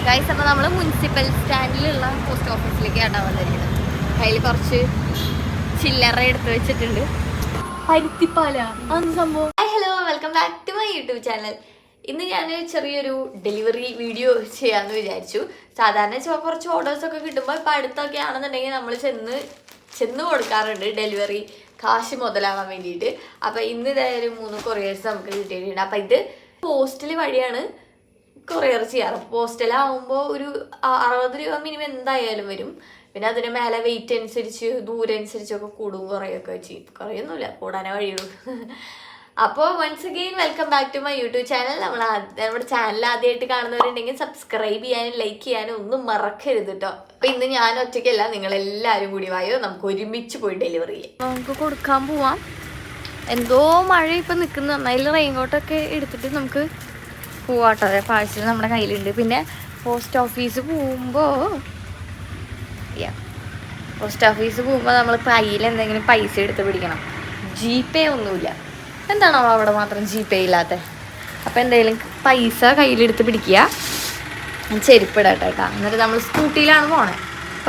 Guys, അപ്പോൾ നമ്മൾ municipal സ്റ്റാൻഡിലുള്ള post ഓഫീസിലേക്കാണ് വന്നിരിക്കുന്നത്. കയ്യിൽ കുറച്ച് ചില്ലറ എടുത്ത് വെച്ചിട്ടുണ്ട്. പരുത്തിപ്പാല സംഭവം. Hello, welcome back to my YouTube channel. ഇന്ന് ഞാൻ ചെറിയൊരു ഡെലിവറി വീഡിയോ ചെയ്യാമെന്ന് വിചാരിച്ചു. സാധാരണ കുറച്ച് ഓർഡേഴ്സൊക്കെ കിട്ടുമ്പോൾ ഇപ്പം അടുത്തൊക്കെ ആണെന്നുണ്ടെങ്കിൽ നമ്മൾ ചെന്ന് കൊടുക്കാറുണ്ട് ഡെലിവറി കാശ് മുതലാവാൻ വേണ്ടിയിട്ട്. അപ്പം ഇന്ന് ഇതായാലും 3 കൊറിയേഴ്സ് നമുക്ക് കിട്ടിയിട്ടുണ്ട്. അപ്പം ഇത് പോസ്റ്റൽ വഴിയാണ് കൊറിയർ ചെയ്യാറ്. പോസ്റ്റലാവുമ്പോൾ ഒരു 60 രൂപ മിനിമം എന്തായാലും വരും. പിന്നെ അതിന് മേലെ വെയിറ്റ് അനുസരിച്ച് ദൂരം അനുസരിച്ചൊക്കെ കൂടും കുറയൊക്കെ ചെയ്യും. കുറയൊന്നുമില്ല, കൂടാനേ വഴിയുള്ളൂ. അപ്പോൾ once again welcome back to my YouTube channel. നമ്മുടെ ചാനൽ ആദ്യമായിട്ട് കാണുന്നവരുണ്ടെങ്കിൽ സബ്സ്ക്രൈബ് ചെയ്യാനും ലൈക്ക് ചെയ്യാനും ഒന്നും മറക്കരുത് കേട്ടോ. അപ്പം ഇന്ന് ഞാൻ ഒറ്റയ്ക്കല്ല, നിങ്ങളെല്ലാവരും കൂടി വായോ, നമുക്ക് ഒരുമിച്ച് പോയി ഡെലിവറി ചെയ്യാം. നമുക്ക് കൊടുക്കാൻ പോവാം. എന്തോ മഴ ഇപ്പം നിൽക്കുന്നു. അതിൽ റെയിൻകോട്ടൊക്കെ എടുത്തിട്ട് നമുക്ക് പോവാട്ടോ. അതെ, പാഴ്സൽ നമ്മുടെ കയ്യിലുണ്ട്. പിന്നെ പോസ്റ്റ് ഓഫീസ് പോകുമ്പോൾ നമ്മൾ കയ്യിൽ എന്തെങ്കിലും പൈസ എടുത്ത് പിടിക്കണം. GPay ഒന്നുമില്ല. എന്താണോ അവിടെ മാത്രം GPay ഇല്ലാത്ത? അപ്പോൾ എന്തെങ്കിലും പൈസ കയ്യിലെടുത്ത് പിടിക്കുക. ചെരുപ്പിടട്ടെ കേട്ടോ. എന്നിട്ട് നമ്മൾ സ്കൂട്ടിയിലാണ് പോണേ.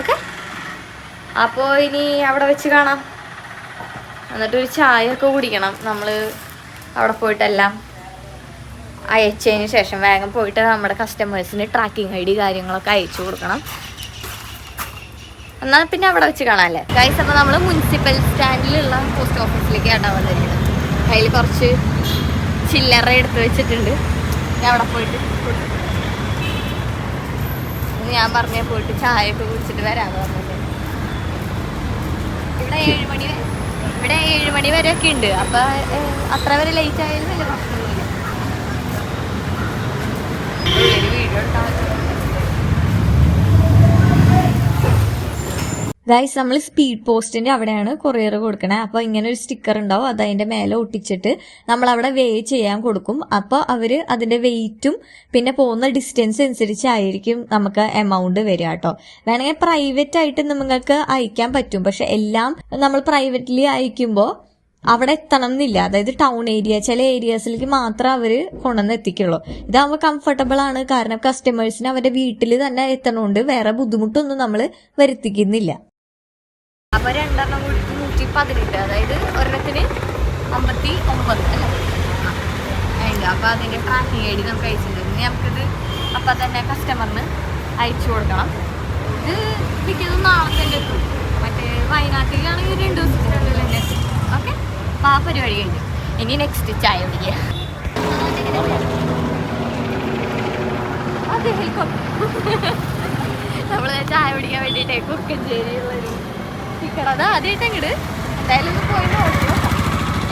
ഓക്കെ, അപ്പോൾ ഇനി അവിടെ വെച്ച് കാണാം. എന്നിട്ടൊരു ചായ ഒക്കെ കുടിക്കണം. നമ്മൾ അവിടെ പോയിട്ടെല്ലാം അയച്ചതിന് ശേഷം വേഗം പോയിട്ട് നമ്മുടെ കസ്റ്റമേഴ്സിന് ട്രാക്കിംഗ് ID കാര്യങ്ങളൊക്കെ അയച്ചു കൊടുക്കണം. എന്നാൽ പിന്നെ അവിടെ വെച്ച് കാണാമല്ലേ ഗൈസ്. അപ്പോൾ നമ്മൾ മുനിസിപ്പൽ സ്റ്റാൻഡിലുള്ള പോസ്റ്റ് ഓഫീസിലേക്കാണ് വന്നിരിക്കുന്നത്. കയ്യിൽ കുറച്ച് ചില്ലറ എടുത്ത് വെച്ചിട്ടുണ്ട്. ഞാൻ അവിടെ പോയിട്ട് ഞാൻ പറഞ്ഞേ പോയിട്ട് ചായയൊക്കെ കുടിച്ചിട്ട് വരാമെന്ന് പറഞ്ഞിട്ട്. ഇവിടെ 7 മണി വരെ ഒക്കെ ഉണ്ട്. അപ്പോൾ അത്ര വരെ ലേറ്റ് ആയാലും വലിയ പ്രശ്നമൊന്നുമില്ല. വീഡിയോ ഉണ്ടാവും ഗൈസ്. നമ്മൾ സ്പീഡ് പോസ്റ്റിന്റെ അവിടെയാണ് കൊറിയർ കൊടുക്കണേ. അപ്പോൾ ഇങ്ങനെ ഒരു സ്റ്റിക്കർ ഉണ്ടാവും, അത് അതിന്റെ മേലെ ഒട്ടിച്ചിട്ട് നമ്മൾ അവിടെ വേ ചെയ്യാൻ കൊടുക്കും. അപ്പോൾ അവര് അതിന്റെ വെയിറ്റും പിന്നെ പോകുന്ന ഡിസ്റ്റൻസ് അനുസരിച്ചായിരിക്കും നമുക്ക് എമൗണ്ട് വരിക കേട്ടോ. വേണമെങ്കിൽ പ്രൈവറ്റ് ആയിട്ട് നിങ്ങൾക്ക് അയക്കാൻ പറ്റും. പക്ഷെ എല്ലാം നമ്മൾ പ്രൈവറ്റ്ലി അയക്കുമ്പോൾ അവിടെ എത്തണം എന്നില്ല. അതായത് ടൗൺ ഏരിയ, ചില ഏരിയാസിലേക്ക് മാത്രമേ അവർ കൊണ്ടുവന്ന് എത്തിക്കുള്ളൂ. ഇതാകുമ്പോൾ കംഫർട്ടബിൾ ആണ്. കാരണം കസ്റ്റമേഴ്സിന് അവരുടെ വീട്ടിൽ തന്നെ എത്തണോണ്ട് വേറെ ബുദ്ധിമുട്ടൊന്നും നമ്മൾ വരുത്തിക്കുന്നില്ല. അപ്പോൾ 2 എണ്ണം കൂടി 118, അതായത് ഒരെണ്ണത്തിന് 59 അല്ലേ ഉണ്ട്. അപ്പോൾ അതിൻ്റെ ട്രാക്കിംഗ് ID നമുക്ക് അയച്ചിട്ടുണ്ട്. നമുക്കിത് അപ്പം തന്നെ കസ്റ്റമറിന് അയച്ചു കൊടുക്കണം. ഇത് പിറ്റേന്ന് നാളെ തന്നെ എത്തും. മറ്റേ വയനാട്ടിലാണെങ്കിൽ 2 ദിവസത്തിനുള്ളിൽ തന്നെ എത്തും. ഓക്കെ, അപ്പോൾ ആ പരിപാടി കഴിഞ്ഞു. ഇനി നെക്സ്റ്റ് ചായ കുടിക്കുക. അതെ, നമ്മൾ ചായ കുടിക്കാൻ വേണ്ടിയിട്ടേ കുറുക്കഞ്ചേരിയുള്ളൊരു അത് ആദ്യമായിട്ട് അങ്ങോട്ട്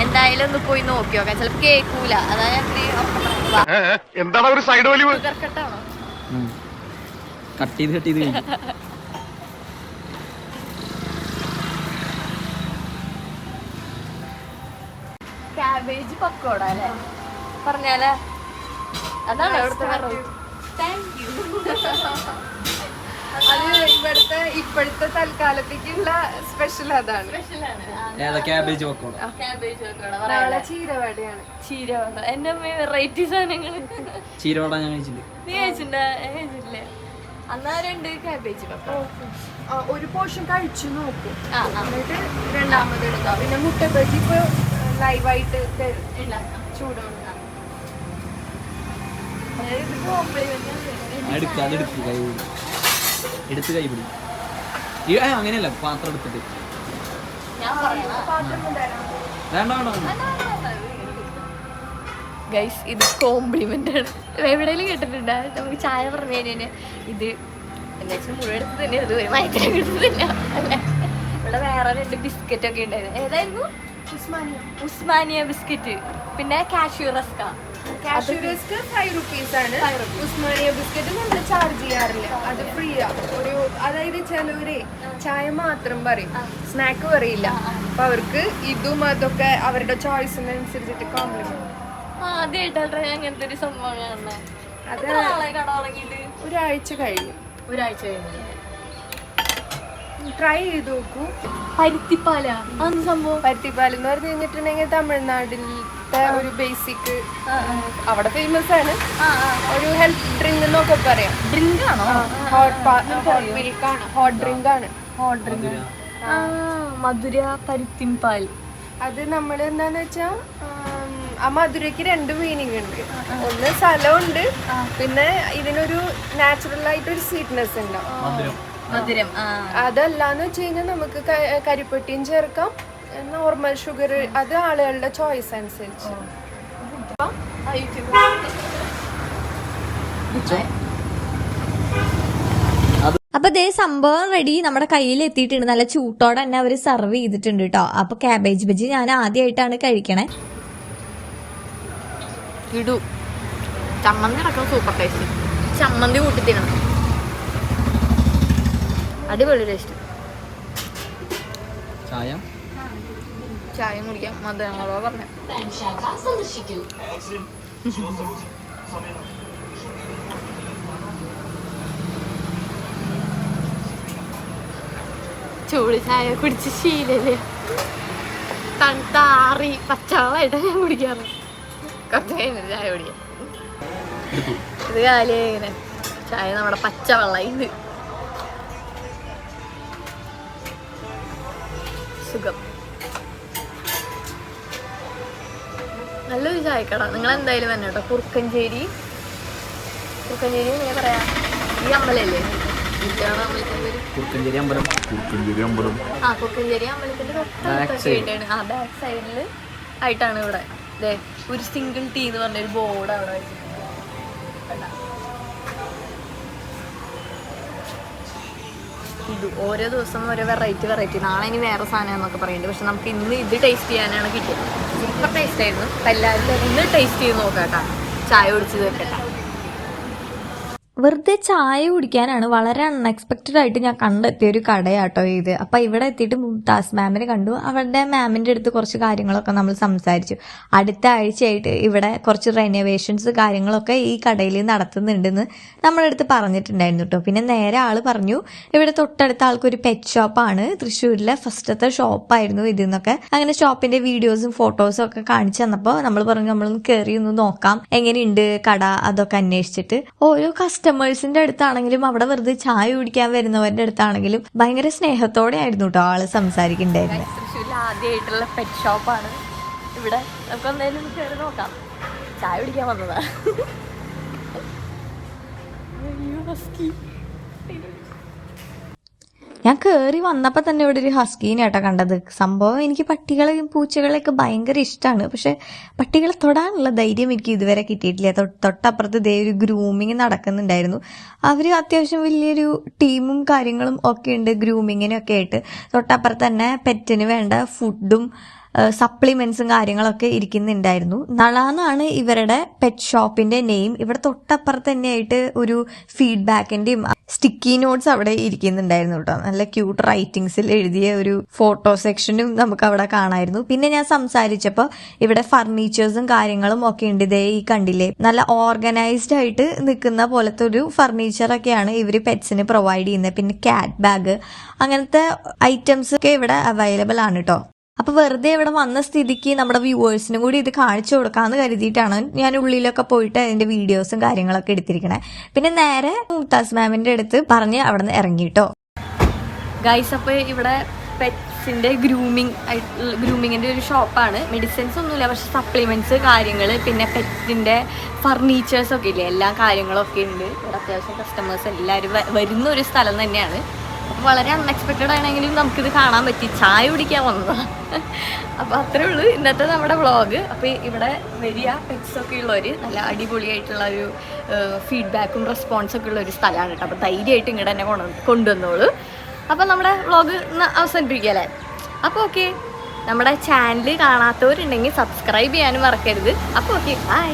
എന്തായാലും ഒന്ന് പോയി നോക്കി നോക്കാം. ചിലപ്പോൾ കേൾക്കൂല. അതായത് ക്യാബേജ് പക്കോട അല്ലേ പറഞ്ഞാലേ? അതാണ് അവിടുത്തെ താങ്ക് യു. അത് ഇപ്പോഴത്തെ തൽക്കാലത്തേക്കുള്ള സ്പെഷ്യൽ അതാണ്. ക്യാബേജ് പക്കോട. ചീരവടയാണ്. ചീരവട എന്റെ അമ്മ വെറൈറ്റി സാധനങ്ങള്. ചീരവട ഞാൻ കഴിച്ചില്ല. നീ കഴിച്ചില്ലേ? അന്നാ 2 ക്യാബേജ് പക്കോട ഒരു പോർഷൻ കഴിച്ചു നോക്കും. എന്നിട്ട് രണ്ടാമത് എടുക്കാം. പിന്നെ മുട്ട ബജി ഇപ്പൊ ലൈവായിട്ട് തരും ചൂടുണ്ടാകും. എടുത്ത് കൈ പിടി. അങ്ങനെയല്ല, പാത്രം എടുത്തിട്ട് ഗൈസ്, ഇത് കോംപ്ലിമെന്റ് ആണ്. എവിടെയെങ്കിലും കേട്ടിട്ടുണ്ട് നമുക്ക് ചായ പറഞ്ഞു കഴിഞ്ഞാൽ ഇത് എന്താ വെച്ചാൽ മുഴുവൻ എടുത്ത് തന്നെ അത് മയത്തിനെ കിട്ടുന്നില്ല അല്ലേ. ഇവിടെ വേറെ 2 ബിസ്ക്കറ്റ് ഒക്കെ ഉണ്ടായിരുന്നു. ഏതായിരുന്നു? ഉസ്മാനിയ ബിസ്ക്കറ്റ്, പിന്നെ കാഷ്യൂ റസ്ക. 5 rupees ആണ്. ഉസ്മാനിയ ബിസ്ക്കറ്റ് നമ്മൾ ചാർജ് ചെയ്യാറില്ല, അത് ഫ്രീ ആ. അതായത് ചിലവരെ ചായ മാത്രം പറയും, സ്നാക്ക് പറയില്ല. അപ്പൊ അവർക്ക് ഇതും അതൊക്കെ അവരുടെ ചോയ്സിനനുസരിച്ചിട്ട് കോംപ്ലിമെന്റ്. ആദ്യമായിട്ടാണ് അങ്ങനത്തെ ഒരു സംഭവം കാണുന്നത്. അത് ഒരാഴ്ച കഴിഞ്ഞു. ട്രൈ ചെയ്ത് നോക്കൂ. പരുത്തിപ്പാല സംഭവം. പരുത്തിപ്പാൽ എന്ന് പറഞ്ഞു കഴിഞ്ഞിട്ടുണ്ടെങ്കിൽ തമിഴ്നാട്ടിൽ അവിടുത്തെ ഒരു ബേസിക് അവിടെ ഫേമസ് ആണ്. ഒരു ഹെൽത്ത് ഡ്രിങ്ക് എന്നൊക്കെ പറയാം. ഡ്രിങ്ക് ആണോ? ഹോട്ട് ഡ്രിങ്ക് ആണ്. മധുര പരുത്തിൻ പാൽ. അത് നമ്മൾ എന്താന്ന് വെച്ചാ ആ മധുരയ്ക്ക് 2 മീനിങ് ഉണ്ട്. ഒന്ന് സ്ഥലമുണ്ട്, പിന്നെ ഇതിനൊരു നാച്ചുറൽ ആയിട്ടൊരു സ്വീറ്റ്നെസ് ഉണ്ടാവും. മധുരം. അതല്ലാന്ന് വെച്ച് കഴിഞ്ഞാൽ നമുക്ക് കരിപ്പെട്ടിയും ചേർക്കാം, നോർമൽ ഷുഗർ, അത് ആളുകളുടെ ചോയ്സ് അനുസരിച്ച്. അപ്പൊ ഇതേ സംഭവം റെഡി നമ്മുടെ കയ്യിൽ എത്തിയിട്ടുണ്ട്. നല്ല ചൂട്ടോടെ തന്നെ അവര് സർവ് ചെയ്തിട്ടുണ്ട് കേട്ടോ. അപ്പൊ കാബേജ് ബജി ഞാൻ ആദ്യമായിട്ടാണ് കഴിക്കണേ. ഇടൂ ചമ്മന്തി അടക്കം സൂപ്പർ ടേസ്റ്റ്. ചമ്മന്തി കൂട്ടി തിന്നണം, അടിപൊളി ടേസ്റ്റ്. ചായ കുടിക്കാം. മധുരങ്ങളോ പറഞ്ഞ ചൂട് ചായ കുടിച്ച് ശീലല്ലേ. തണുത്താറി പച്ചവെള്ളമായിട്ട് ഞാൻ കുടിക്കാറ്. കുറച്ച് കഴിഞ്ഞിട്ട് ചായ കുടിക്കാം. ഇത് കാലിയായി ഇങ്ങനെ ചായ നമ്മുടെ പച്ചവെള്ളം. ഇത് സുഖം. നല്ലൊരു ചായക്കട. നിങ്ങൾ എന്തായാലും തന്നെ കേട്ടോ. കുറുക്കഞ്ചേരി എങ്ങനെ പറയാ, ഈ അമ്പലല്ലേ? കുറുക്കഞ്ചേരി അമ്പലം. കുറുക്കഞ്ചേരി അമ്പലത്തിന്റെ ബാക്ക് സൈഡില് ആയിട്ടാണ് ഇവിടെ ഒരു സിംഗിൾ ടീ എന്ന് പറഞ്ഞൊരു ബോർഡ് അവിടെ വെച്ചിട്ടുണ്ട്. ഇത് ഓരോ ദിവസം ഓരോ വെറൈറ്റി. നാളെ ഇനി വേറെ സാധനം എന്നൊക്കെ പറയുന്നുണ്ട്. പക്ഷെ നമുക്ക് ഇന്ന് ഇത് ടേസ്റ്റ് ചെയ്യാനാണ് കിട്ടിയത്. സൂപ്പർ ടേസ്റ്റ് ആയിരുന്നു. അപ്പം എല്ലാവരും ഇന്ന് ടേസ്റ്റ് ചെയ്ത് നോക്കാട്ടാ. ചായ കുടിച്ച് തീർക്കട്ടെ. വെറുതെ ചായ കുടിക്കാനാണ് വളരെ അൺഎക്സ്പെക്റ്റഡ് ആയിട്ട് ഞാൻ കണ്ടെത്തിയ ഒരു കടയാട്ടോ ഇത്. അപ്പൊ ഇവിടെ എത്തിയിട്ട് മുംതാസ് മാമിനെ കണ്ടു. അവരുടെ മാമിന്റെ അടുത്ത് കുറച്ച് കാര്യങ്ങളൊക്കെ നമ്മൾ സംസാരിച്ചു. അടുത്ത ആഴ്ചയായിട്ട് ഇവിടെ കുറച്ച് റെനോവേഷൻസ് കാര്യങ്ങളൊക്കെ ഈ കടയിൽ നടത്തുന്നുണ്ടെന്ന് നമ്മുടെ അടുത്ത് പറഞ്ഞിട്ടുണ്ടായിരുന്നു കേട്ടോ. പിന്നെ നേരെ ആള് പറഞ്ഞു ഇവിടെ തൊട്ടടുത്ത ആൾക്കൊരു പെറ്റ് ഷോപ്പാണ്, തൃശ്ശൂരിലെ ഫസ്റ്റത്തെ ഷോപ്പായിരുന്നു ഇതെന്നൊക്കെ. അങ്ങനെ ഷോപ്പിന്റെ വീഡിയോസും ഫോട്ടോസും ഒക്കെ കാണിച്ചു തന്നപ്പോൾ നമ്മൾ പറഞ്ഞു നമ്മളൊന്ന് കയറി ഒന്ന് നോക്കാം എങ്ങനെയുണ്ട് കട അതൊക്കെ അന്വേഷിച്ചിട്ട്. ഓരോ കസ്റ്റമേഴ്സിന്റെ അടുത്താണെങ്കിലും അവിടെ വെറുതെ ചായ കുടിക്കാൻ വരുന്നവരുടെ അടുത്താണെങ്കിലും ഭയങ്കര സ്നേഹത്തോടെ ആയിരുന്നു കേട്ടോ ആള് സംസാരിക്കണ്ടായിരുന്നു. തൃശ്ശൂരിൽ ആദ്യമായിട്ടുള്ള പെറ്റ് ഷോപ്പാണ് ഇവിടെ. നമുക്ക് എന്തായാലും കയറി നോക്കാം. ചായ കുടിക്കാൻ വന്നതാ. ഞാൻ കയറി വന്നപ്പോൾ തന്നെ ഇവിടെ ഒരു ഹസ്കീനാട്ടോ കണ്ടത്. സംഭവം എനിക്ക് പട്ടികളെയും പൂച്ചകളെയൊക്കെ ഭയങ്കര ഇഷ്ടമാണ്. പക്ഷെ പട്ടികളെ തൊടാനുള്ള ധൈര്യം എനിക്ക് ഇതുവരെ കിട്ടിയിട്ടില്ല. തൊട്ടപ്പുറത്ത് ഇതേ ഒരു ഗ്രൂമിങ് നടക്കുന്നുണ്ടായിരുന്നു. അവർ അത്യാവശ്യം വലിയൊരു ടീമും കാര്യങ്ങളും ഒക്കെ ഉണ്ട് ഗ്രൂമിങ്ങിനൊക്കെ ആയിട്ട്. തൊട്ടപ്പുറത്ത് തന്നെ പെറ്റിന് വേണ്ട ഫുഡും സപ്ലിമെന്റ്സും കാര്യങ്ങളൊക്കെ ഇരിക്കുന്നുണ്ടായിരുന്നു. നളാന്നാണ് ഇവരുടെ പെറ്റ് ഷോപ്പിന്റെ നെയിം. ഇവിടെ തൊട്ടപ്പുറത്ത് തന്നെയായിട്ട് ഒരു ഫീഡ്ബാക്കിന്റെയും സ്റ്റിക്കി നോട്ട്സ് അവിടെ ഇരിക്കുന്നുണ്ടായിരുന്നു കേട്ടോ. നല്ല ക്യൂട്ട് റൈറ്റിംഗ്സിൽ എഴുതിയ ഒരു ഫോട്ടോ സെക്ഷനും നമുക്ക് അവിടെ കാണായിരുന്നു. പിന്നെ ഞാൻ സംസാരിച്ചപ്പോൾ ഇവിടെ ഫർണിച്ചേഴ്സും കാര്യങ്ങളും ഒക്കെ ഉണ്ട്. ഇതേ ഈ കണ്ടില്ലേ, നല്ല ഓർഗനൈസ്ഡ് ആയിട്ട് നിൽക്കുന്ന പോലത്തെ ഒരു ഫർണിച്ചറൊക്കെയാണ് ഇവർ പെറ്റ്സിന് പ്രൊവൈഡ് ചെയ്യുന്നത്. പിന്നെ ക്യാറ്റ് ബാഗ് അങ്ങനത്തെ ഐറ്റംസ് ഒക്കെ ഇവിടെ അവൈലബിൾ ആണ് കേട്ടോ. അപ്പൊ വെറുതെ ഇവിടെ വന്ന സ്ഥിതിക്ക് നമ്മുടെ വ്യൂവേഴ്സിനും കൂടി ഇത് കാണിച്ചു കൊടുക്കാന്ന് കരുതിയിട്ടാണ് ഞാൻ ഉള്ളിലൊക്കെ പോയിട്ട് അതിന്റെ വീഡിയോസും കാര്യങ്ങളൊക്കെ എടുത്തിരിക്കണേ. പിന്നെ നേരെ മുംതാസ് മാമിന്റെ അടുത്ത് പറഞ്ഞ് അവിടെ നിന്ന് ഇറങ്ങിട്ടോ. ഗൈസ്, അപ്പൊ ഇവിടെ പെറ്റ്സിന്റെ ഗ്രൂമിങ്ങിന്റെ ഒരു ഷോപ്പാണ്. മെഡിസിൻസ് ഒന്നുമില്ല, പക്ഷെ സപ്ലിമെന്റ്സ് കാര്യങ്ങൾ പിന്നെ പെറ്റിന്റെ ഫർണിച്ചേഴ്സ് ഒക്കെ ഇല്ലേ, എല്ലാ കാര്യങ്ങളൊക്കെ ഉണ്ട്. ഇവിടെ അത്യാവശ്യം കസ്റ്റമേഴ്സ് എല്ലാവരും വരുന്ന ഒരു സ്ഥലം തന്നെയാണ്. അപ്പോൾ വളരെ അൺഎക്സ്പെക്റ്റഡ് ആണെങ്കിലും നമുക്കിത് കാണാൻ പറ്റി. ചായ കുടിക്കാൻ വന്നതാണ്. അപ്പോൾ അത്രേ ഉള്ളൂ ഇന്നത്തെ നമ്മുടെ വ്ളോഗ്. അപ്പോൾ ഇവിടെ വരിക, പെറ്റ്സൊക്കെ ഉള്ളവർ നല്ല അടിപൊളിയായിട്ടുള്ള ഒരു ഫീഡ്ബാക്കും റെസ്പോൺസൊക്കെ ഉള്ള ഒരു സ്ഥലമാണ് കേട്ടോ. അപ്പോൾ ധൈര്യമായിട്ട് ഇങ്ങോട്ട് തന്നെ കൊണ്ടുവന്നോളൂ. അപ്പോൾ നമ്മുടെ വ്ളോഗ് അവസാനിപ്പിക്കുക അല്ലേ? അപ്പോൾ ഓക്കെ, നമ്മുടെ ചാനൽ കാണാത്തവരുണ്ടെങ്കിൽ സബ്സ്ക്രൈബ് ചെയ്യാനും മറക്കരുത്. അപ്പോൾ ഓക്കെ, ബൈ.